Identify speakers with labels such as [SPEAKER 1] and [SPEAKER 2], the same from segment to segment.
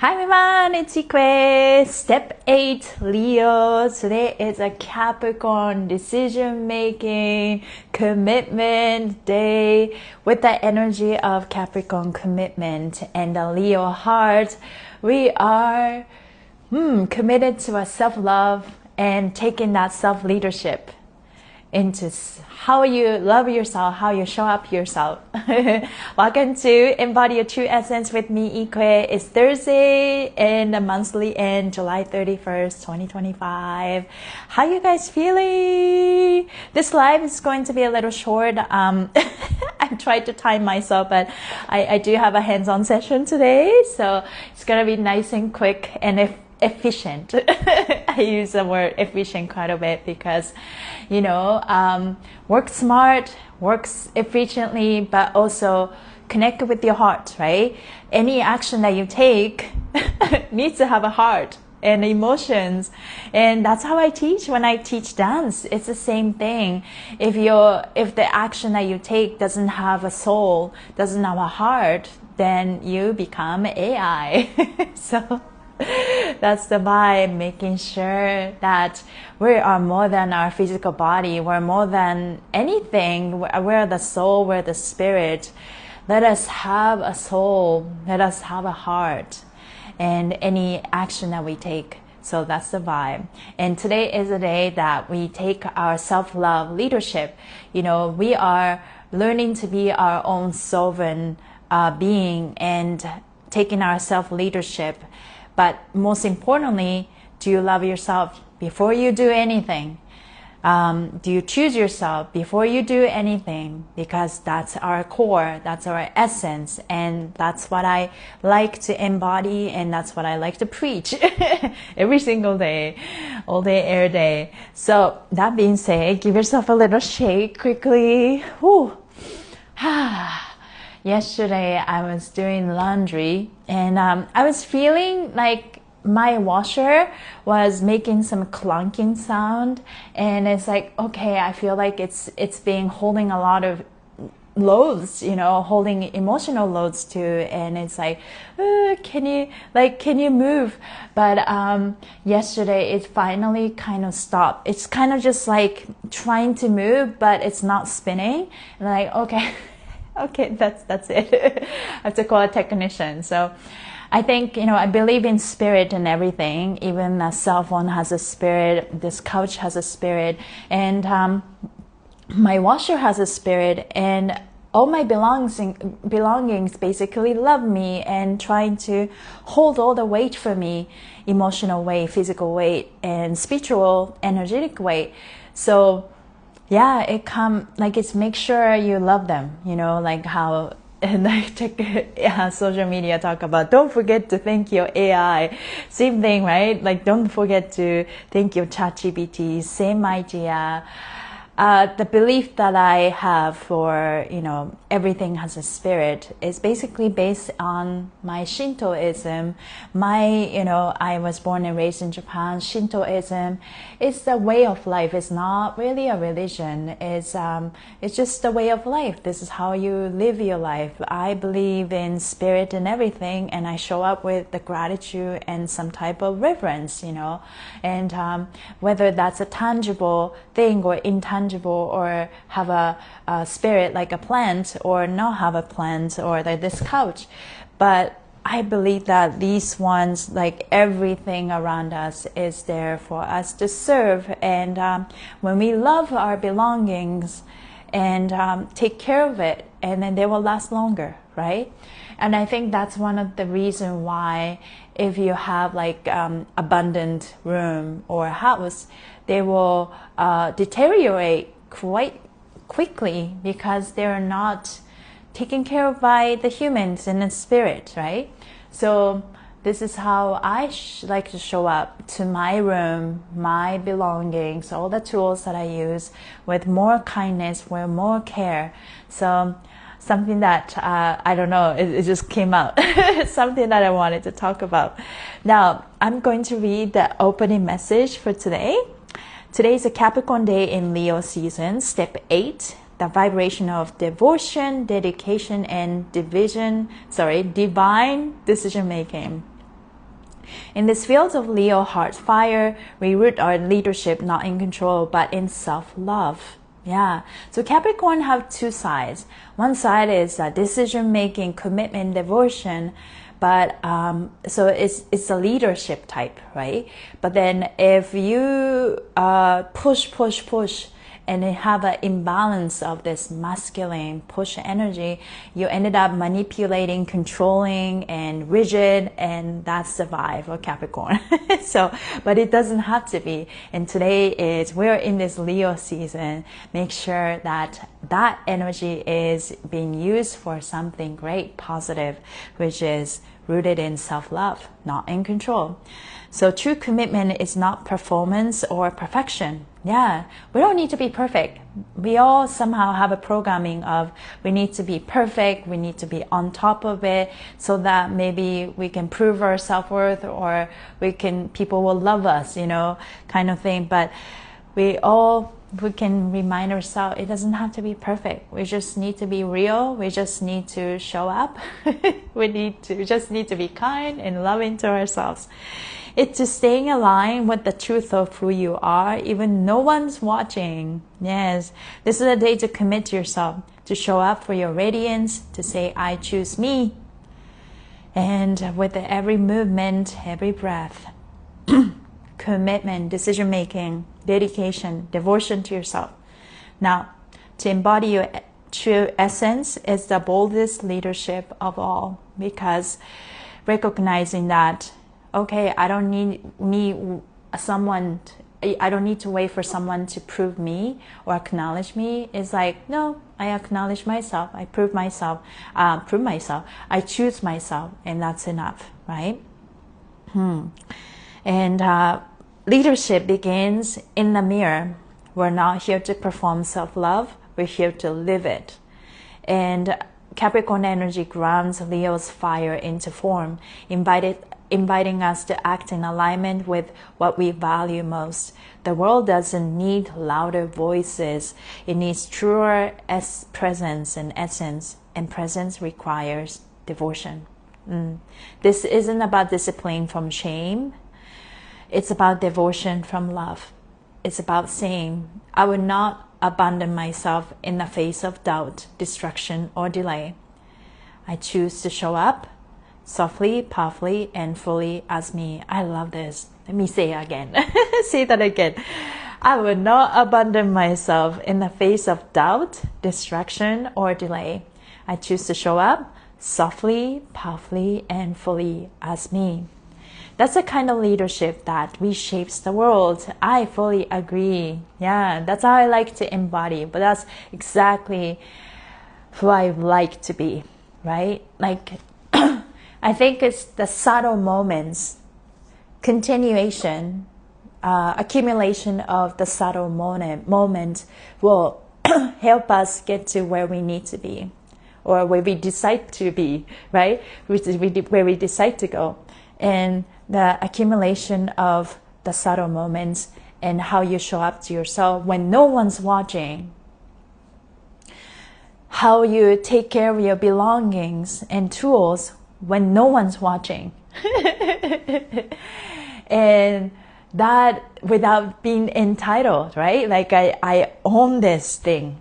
[SPEAKER 1] Hi everyone, it's Ikue. Step 8, Leo. Today is a Capricorn decision-making commitment day with the energy of Capricorn commitment and the Leo heart. We are committed to a self-love and taking that self-leadership into how you love yourself, how you show up yourself. Welcome to Embody Your True Essence with me, Ikue. It's Thursday and the monthly end, July 31st, 2025. How you guys feeling? This live is going to be a little short. I tried to time myself, but I do have a hands-on session today, so it's gonna be nice and quick and efficient. I use the word efficient quite a bit because, work smart, works efficiently, but also connect with your heart, right? Any action that you take needs to have a heart and emotions. And that's how I teach when I teach dance. It's the same thing. If the action that you take doesn't have a soul, doesn't have a heart, then you become AI. So that's the vibe, making sure that we are more than our physical body. We're more than anything. We're the soul, we're the spirit. Let us have a soul. Let us have a heart. And any action that we take. So that's the vibe. And today is a day that we take our self-love leadership. We are learning to be our own sovereign being and taking our self-leadership. But most importantly, do you love yourself before you do anything? Do you choose yourself before you do anything? Because that's our core, that's our essence, and that's what I like to embody, and that's what I like to preach every single day, all day, every day. So that being said, give yourself a little shake quickly. Whew. Yesterday I was doing laundry and I was feeling like my washer was making some clunking sound, and it's like, okay, I feel like it's being holding a lot of loads, holding emotional loads too, and it's like, can you move? But yesterday it finally kind of stopped. It's kind of just like trying to move, but it's not spinning, and like, okay, that's it. I have to call a technician. So I think, I believe in spirit and everything. Even a cell phone has a spirit. This couch has a spirit. And my washer has a spirit. And all my belongings basically love me and trying to hold all the weight for me. Emotional weight, physical weight, and spiritual, energetic weight. So yeah, it's make sure you love them, like how social media talk about, don't forget to thank your AI. Same thing, right? Like, don't forget to thank your ChatGPT. Same idea. The belief that I have for, everything has a spirit is basically based on my Shintoism. I was born and raised in Japan. Shintoism is the way of life. It's not really a religion. It's just the way of life. This is how you live your life. I believe in spirit and everything, and I show up with the gratitude and some type of reverence, and whether that's a tangible thing or intangible, or have a spirit like a plant, or not have a plant, or like this couch. But I believe that these ones, like everything around us, is there for us to serve. And when we love our belongings and take care of it, and then they will last longer, right? And I think that's one of the reasons why, if you have like abundant room or house, they will deteriorate quite quickly because they're not taken care of by the humans and the spirit, right? So this is how I like to show up to my room, my belongings, all the tools that I use, with more kindness, with more care. So something that, I don't know, it just came out. Something that I wanted to talk about. Now, I'm going to read the opening message for today. Today is a Capricorn day in Leo season, step 8, the vibration of devotion, dedication, and divine decision making. In this field of Leo heart fire, we root our leadership not in control, but in self-love. Yeah. So Capricorn have two sides. One side is decision-making, commitment, devotion. But so it's a leadership type, right? But then if you push, and then have an imbalance of this masculine push energy, you ended up manipulating, controlling, and rigid, and that's the vibe for Capricorn. So, but it doesn't have to be. And today we're in this Leo season. Make sure that that energy is being used for something great, positive, which is rooted in self-love, not in control. So true commitment is not performance or perfection. Yeah, we don't need to be perfect. We all somehow have a programming of we need to be perfect, we need to be on top of it, so that maybe we can prove our self-worth, or people will love us, kind of thing. But we can remind ourselves it doesn't have to be perfect. We just need to be real. We just need to show up. We just need to be kind and loving to ourselves. It's just staying aligned with the truth of who you are, even no one's watching. Yes, this is a day to commit to yourself, to show up for your radiance, to say, I choose me. And with every movement, every breath, commitment, decision-making, dedication, devotion to yourself. Now, to embody your true essence is the boldest leadership of all, because recognizing that, okay, I don't need to wait for someone to prove me or acknowledge me. It's like, no, I acknowledge myself, I prove myself, I choose myself, and that's enough, right? And leadership begins in the mirror. We're not here to perform self-love, we're here to live it. And Capricorn energy grounds Leo's fire into form, inviting us to act in alignment with what we value most. The world doesn't need louder voices. It needs truer presence and essence, and presence requires devotion. This isn't about discipline from shame. It's about devotion from love. It's about saying, I will not abandon myself in the face of doubt, distraction, or delay. I choose to show up softly, powerfully, and fully as me. I love this. Let me say it again. Say that again. I will not abandon myself in the face of doubt, distraction, or delay. I choose to show up softly, powerfully, and fully as me. That's the kind of leadership that reshapes the world. I fully agree. Yeah, that's how I like to embody. But that's exactly who I like to be, right? Like, I think it's the subtle moments, continuation, accumulation of the subtle moment will help us get to where we need to be, or where we decide to be, right? Where we decide to go. And the accumulation of the subtle moments and how you show up to yourself when no one's watching, how you take care of your belongings and tools when no one's watching. And that without being entitled, right? Like I own this thing.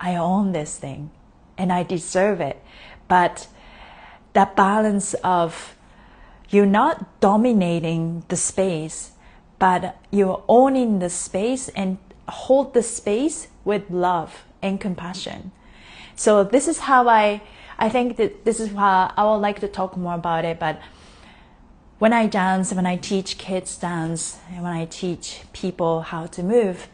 [SPEAKER 1] I own this thing and I deserve it. But that balance of you're not dominating the space, but you're owning the space and hold the space with love and compassion. So this is how I think that this is how I would like to talk more about it. But when I dance, when I teach kids dance, and when I teach people how to move,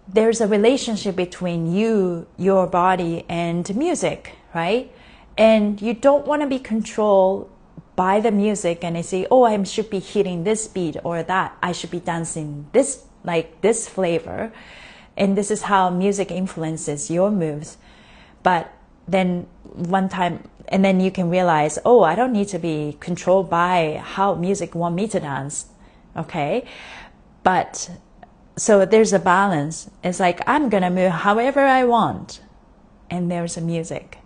[SPEAKER 1] there's a relationship between you, your body, and music, right? And you don't want to be controlled by the music and they say, oh, I should be hitting this beat or that. I should be dancing this, like this flavor. And this is how music influences your moves. But then one time, and then you can realize, oh, I don't need to be controlled by how music want me to dance. Okay. But so there's a balance. It's like, I'm going to move however I want. And there's a music.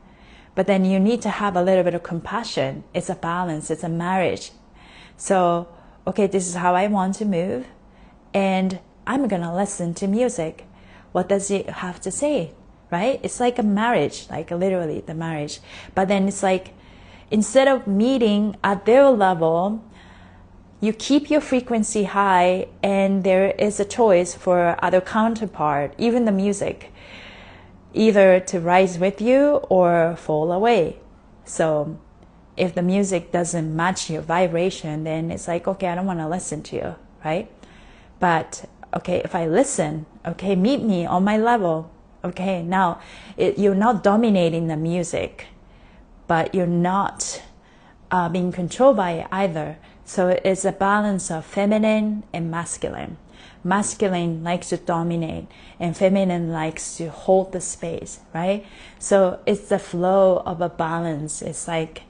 [SPEAKER 1] But then you need to have a little bit of compassion. It's a balance. It's a marriage. So, okay, this is how I want to move, and I'm gonna listen to music. What does it have to say, right? It's like a marriage, like literally the marriage. But then it's like, instead of meeting at their level, you keep your frequency high, and there is a choice for other counterpart, even the music, either to rise with you or fall away. So if the music doesn't match your vibration, then it's like, okay, I don't want to listen to you, right? But okay, if I listen, okay, meet me on my level. Okay, now you're not dominating the music, but you're not being controlled by it either. So it's a balance of feminine and masculine. Masculine likes to dominate, and feminine likes to hold the space, right? So it's the flow of a balance. It's like,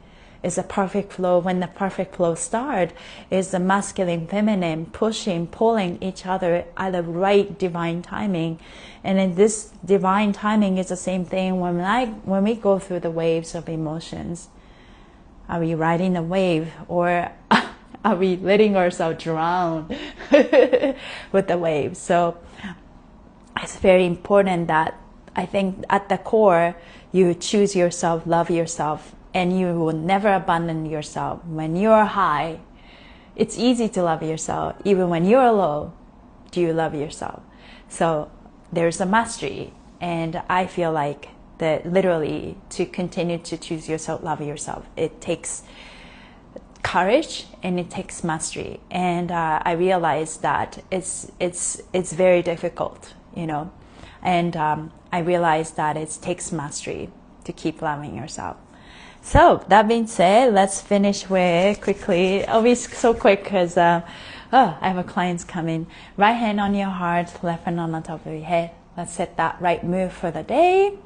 [SPEAKER 1] it's a perfect flow. When the perfect flow starts, is the masculine, feminine pushing, pulling each other at the right divine timing. And then this divine timing is the same thing when we go through the waves of emotions. Are we riding the wave, or are we letting ourselves drown with the wave? So it's very important that, I think at the core, you choose yourself, love yourself, and you will never abandon yourself. When you're high, it's easy to love yourself. Even when you're low, do you love yourself? So there's a mastery, and I feel like that literally, to continue to choose yourself, love yourself, it takes courage and it takes mastery. And I realized that it's very difficult, you know. And I realized that it takes mastery to keep loving yourself. So that being said, let's finish with quickly. I'll be so quick because I have a client coming. Right hand on your heart, left hand on the top of your head. Let's set that right move for the day.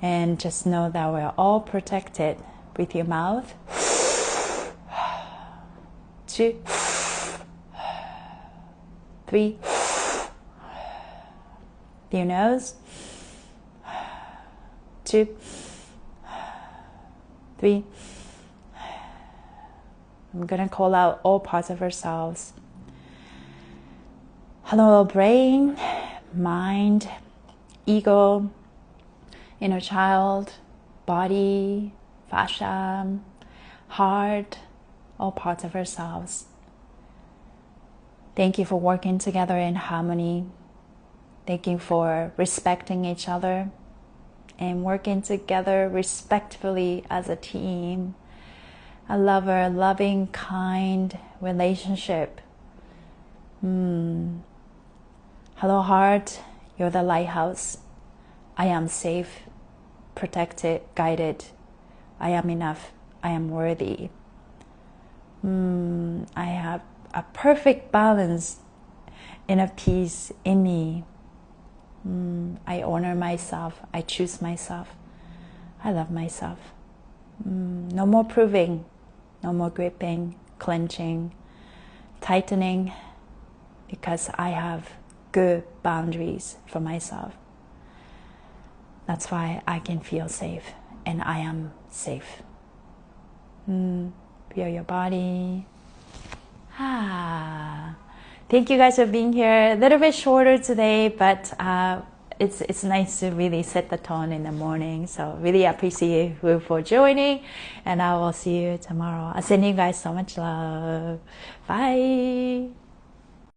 [SPEAKER 1] And just know that we're all protected. Breathe your mouth. 2, 3. Your nose. 2, 3. I'm gonna call out all parts of ourselves. Hello, brain, mind, ego, inner child, body, fascia, heart, all parts of ourselves. Thank you for working together in harmony. Thank you for respecting each other and working together respectfully as a team. A loving, kind relationship. Hello, heart. You're the lighthouse. I am safe, protected, guided. I am enough. I am worthy. I have a perfect balance and a peace in me. I honor myself. I choose myself. I love myself. No more proving. No more gripping, clenching, tightening, because I have good boundaries for myself. That's why I can feel safe, and I am safe. Feel your body. Thank you guys for being here. A little bit shorter today, but it's nice to really set the tone in the morning. So really appreciate you for joining, and I will see you tomorrow. I send you guys so much love. Bye.